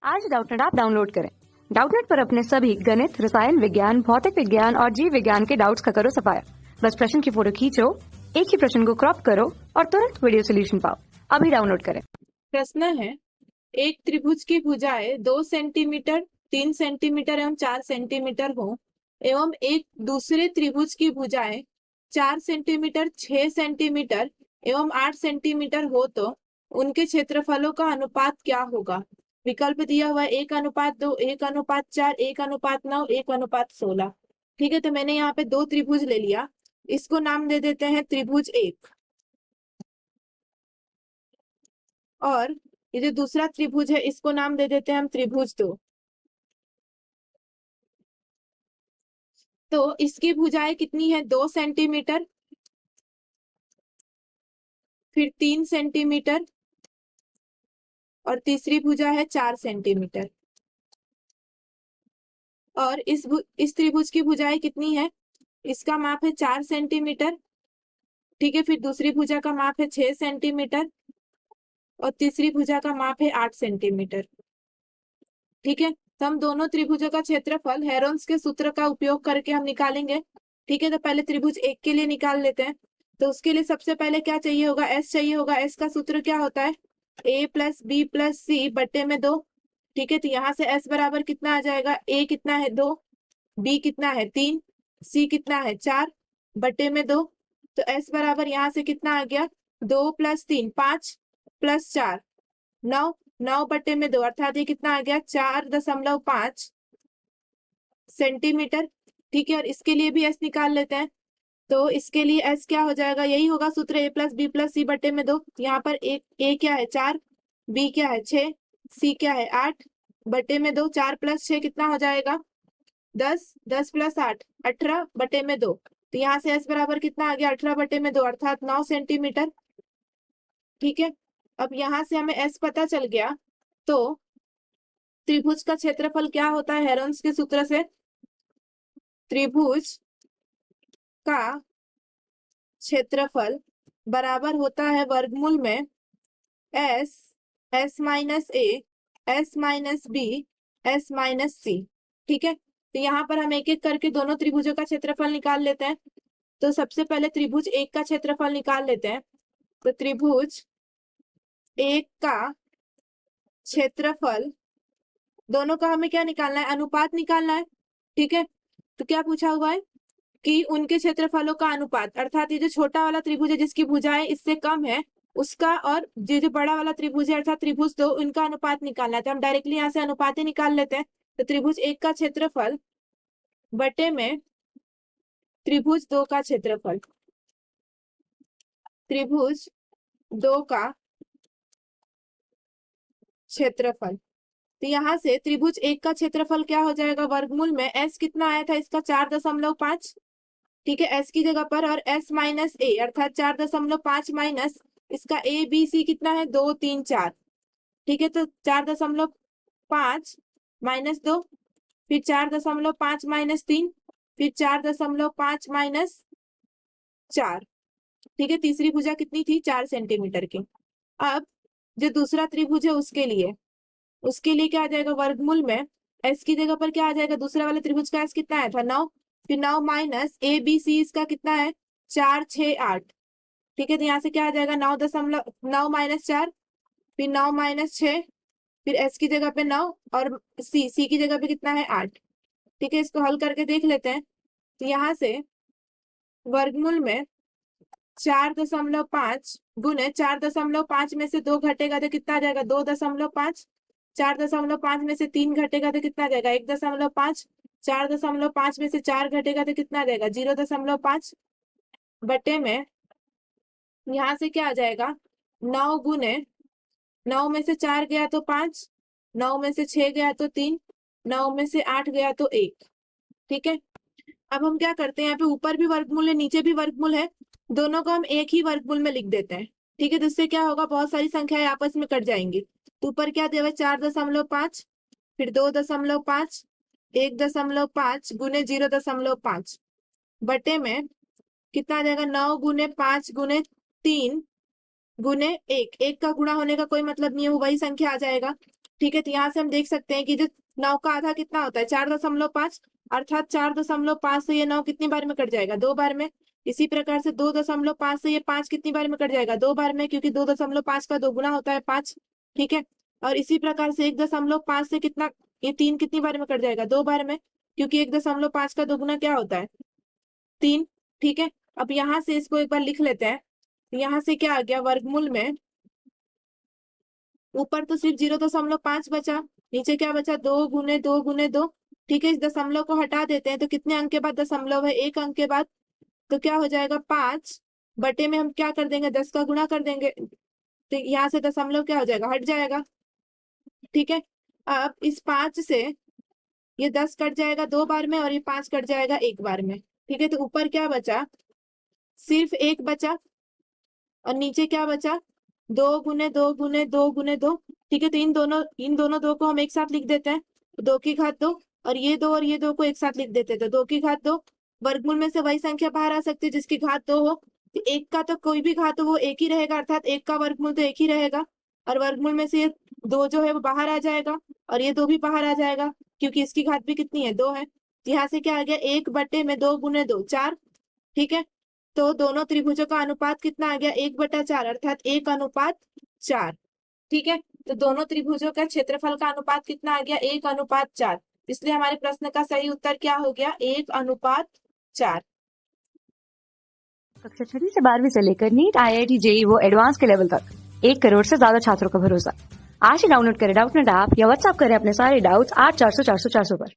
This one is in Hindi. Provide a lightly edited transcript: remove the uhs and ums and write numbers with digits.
आज डाउटनेट ऐप डाउनलोड करें। डाउटनेट पर अपने सभी गणित, रसायन विज्ञान, भौतिक विज्ञान और जीव विज्ञान के डाउट्स का करो सफाया। बस प्रश्न की फोटो खींचो, एक ही प्रश्न को क्रॉप करो और तुरंत वीडियो सोल्यूशन पाओ। अभी डाउनलोड करें। प्रश्न है, एक त्रिभुज की भुजाएं 2 सेंटीमीटर, 3 सेंटीमीटर एवं 4 सेंटीमीटर हो एवं एक दूसरे त्रिभुज की भुजाएं 4 सेंटीमीटर, 6 सेंटीमीटर एवं 8 सेंटीमीटर हो तो उनके क्षेत्रफलों का अनुपात क्या होगा। विकल्प दिया हुआ है 1:2, 1:4, 1:9, 1:16। ठीक है, तो मैंने यहाँ पे 2 त्रिभुज ले लिया, इसको नाम दे देते हैं त्रिभुज 1 और ये जो दूसरा त्रिभुज है इसको नाम दे देते हैं हम त्रिभुज 2। तो इसकी भुजाएं कितनी है, 2 सेंटीमीटर, फिर 3 सेंटीमीटर और तीसरी भुजा है 4 सेंटीमीटर। और इस त्रिभुज की भुजाएं कितनी है, इसका माप है 4 सेंटीमीटर। ठीक है, फिर दूसरी भुजा का माप है 6 सेंटीमीटर और तीसरी भुजा का माप है 8 सेंटीमीटर। ठीक है, तो हम दोनों त्रिभुजों का क्षेत्रफल हेरोन्स के सूत्र का उपयोग करके हम निकालेंगे। ठीक है, तो पहले त्रिभुज 1 के लिए निकाल लेते हैं। तो उसके लिए सबसे पहले क्या चाहिए होगा, एस चाहिए होगा। एस का सूत्र क्या होता है, a प्लस बी प्लस सी बट्टे में 2। ठीक है, तो यहाँ से एस बराबर कितना आ जाएगा, a कितना है 2, b कितना है 3, c कितना है 4 बट्टे में 2। तो एस बराबर यहाँ से कितना आ गया, 2 प्लस 3 5 प्लस 4 9, 9 बट्टे में 2 अर्थात ये कितना आ गया 4.5 सेंटीमीटर। ठीक है, और इसके लिए भी एस निकाल लेते हैं। तो इसके लिए एस क्या हो जाएगा, यही होगा सूत्र a प्लस बी प्लस सी बट्टे में 2। यहाँ पर ए क्या है 4, बी क्या है 6, सी क्या है 8 बट्टे में 2। 4 प्लस 6 कितना हो जाएगा 10, 10 प्लस 8 18 बट्टे में 2। तो यहाँ से एस बराबर कितना आ गया 18 बट्टे में 2 अर्थात 9 सेंटीमीटर। ठीक है, अब यहाँ से हमें एस पता चल गया। तो त्रिभुज का क्षेत्रफल क्या होता है हेरोन्स के सूत्र से, त्रिभुज का क्षेत्रफल बराबर होता है वर्गमूल में S, S minus A, S minus B, S minus C. ठीक है, तो यहाँ पर हम एक एक करके दोनों त्रिभुजों का क्षेत्रफल निकाल लेते हैं। तो सबसे पहले त्रिभुज 1 का क्षेत्रफल निकाल लेते हैं। तो त्रिभुज 1 का क्षेत्रफल, दोनों का हमें क्या निकालना है, अनुपात निकालना है। ठीक है, तो क्या पूछा हुआ है कि उनके क्षेत्रफलों का अनुपात, अर्थात ये जो छोटा वाला त्रिभुज है जिसकी भुजाएं इससे कम है उसका, और ये जो बड़ा वाला त्रिभुज है अर्थात त्रिभुज 2, इनका अनुपात निकालना है। तो हम डायरेक्टली यहाँ से अनुपात ही निकाल लेते हैं। तो त्रिभुज 1 का क्षेत्रफल बटे में त्रिभुज 2 का क्षेत्रफल, त्रिभुज 2 का क्षेत्रफल। तो यहाँ से त्रिभुज 1 का क्षेत्रफल क्या हो जाएगा, वर्गमूल में एस कितना आया था इसका 4.5। ठीक है, एस की जगह पर, और एस माइनस ए अर्थात 4.5 माइनस इसका ए बी सी कितना है 2 3 4। ठीक है, तो 4.5 माइनस 2, फिर 4.5 माइनस 3, फिर 4.5 माइनस 4। ठीक है, तीसरी भुजा कितनी थी 4 सेंटीमीटर की। अब जो दूसरा त्रिभुज है उसके लिए क्या आ जाएगा, वर्गमूल में एस की जगह पर क्या आ जाएगा, दूसरा वाले त्रिभुज का एस कितना आया था 9, फिर 9 माइनस ए बी सी इसका कितना है 4 6 8। ठीक है, तो यहाँ से क्या आ जाएगा 9 माइनस 4, फिर 9 माइनस 6, फिर एस की जगह पे 9 और सी की जगह पे कितना है 8। ठीक है, इसको हल करके देख लेते हैं। तो यहाँ से वर्गमूल में 4.5 गुने 4.5 में से 2 घटेगा तो कितना आ जाएगा 2.5, 4.5 में से 3 घटेगा तो कितना आ जाएगा 1.5, 4.5 में से 4 घटेगा तो कितना आ जाएगा 0.5 बटे में, यहाँ से क्या आ जाएगा 9 गुने 9 में से 4 गया तो 5, 9 में से 6 गया तो 3, 9 में से 8 गया तो 1। ठीक है, अब हम क्या करते हैं, यहाँ पे ऊपर भी वर्गमूल है नीचे भी वर्गमूल है, दोनों को हम एक ही वर्गमूल में लिख देते हैं। ठीक है, तो इससे क्या होगा, बहुत सारी संख्याएं आपस में कट जाएंगी। तो ऊपर क्या दिया हुआ है 4.5, फिर 2.5, 1.5 गुने 0.5 बटे में कितना आ जाएगा 9 गुने 5 गुने 3 गुने 1। 1 का गुणा होने का कोई मतलब नहीं है, वो वही संख्या आ जाएगा। ठीक है, तो यहाँ से हम देख सकते हैं कि जो 9 का आधा कितना होता है 4.5, अर्थात 4.5 से ये 9 कितनी बार में कट जाएगा 2 बार में। इसी प्रकार से 2.5 से ये 5 कितनी बार में कट जाएगा 2 बार में, क्योंकि 2.5 का 2 गुना होता है 5। ठीक है, और इसी प्रकार से 1.5 से कितना ये 3 कितनी बार में कट जाएगा 2 बार में, क्योंकि 1.5 का 2 गुना क्या होता है 3। ठीक है, अब यहाँ से इसको एक बार लिख लेते हैं। यहाँ से क्या आ गया वर्गमूल में, ऊपर तो सिर्फ 0.5 बचा, नीचे क्या बचा 2 गुने 2 गुने 2। ठीक है, इस दशमलव को हटा देते हैं तो कितने अंक के बाद दशमलव है 1 अंक के बाद, तो क्या हो जाएगा 5 बटे में हम क्या कर देंगे 10 का गुणा कर देंगे, तो यहाँ से दशमलव क्या हो जाएगा हट जाएगा। ठीक है, अब इस 5 से ये 10 कट जाएगा 2 बार में और ये 5 कट जाएगा 1 बार में। ठीक है, तो ऊपर क्या बचा सिर्फ 1 बचा और नीचे क्या बचा 2 गुने 2 गुने 2 गुने 2। ठीक है, तो इन दोनों 2 को हम एक साथ लिख देते हैं, 2 की घात 2, और ये 2 और ये 2 को एक साथ लिख देते हैं तो 2 की घात 2। वर्गमूल में से वही संख्या बाहर आ सकती है जिसकी घात 2 हो, तो 1 का तो कोई भी घात हो वो 1 ही रहेगा, अर्थात 1 का वर्गमूल तो 1 ही रहेगा, और वर्गमूल में से ये 2 जो है वो बाहर आ जाएगा और ये 2 भी बाहर आ जाएगा, क्योंकि इसकी घात भी कितनी है 2 है। यहाँ से क्या आ गया 1 बटे में 2 गुने 2 4। ठीक है, तो दोनों त्रिभुजों का अनुपात कितना आ गया 1/4, अर्थात 1:4। ठीक है, तो दोनों त्रिभुजों का क्षेत्रफल का अनुपात कितना आ गया 1:4, इसलिए हमारे प्रश्न का सही उत्तर क्या हो गया 1:4। कक्षा 6वीं से 12वीं से लेकर नीट, IIT, JEE वो एडवांस के लेवल तक 1 करोड़ से ज्यादा छात्रों का भरोसा। आज ही डाउनलोड करें डाउटनेट ऐप या व्हाट्सएप करें अपने सारे डाउट्स 8400 400 400 पर।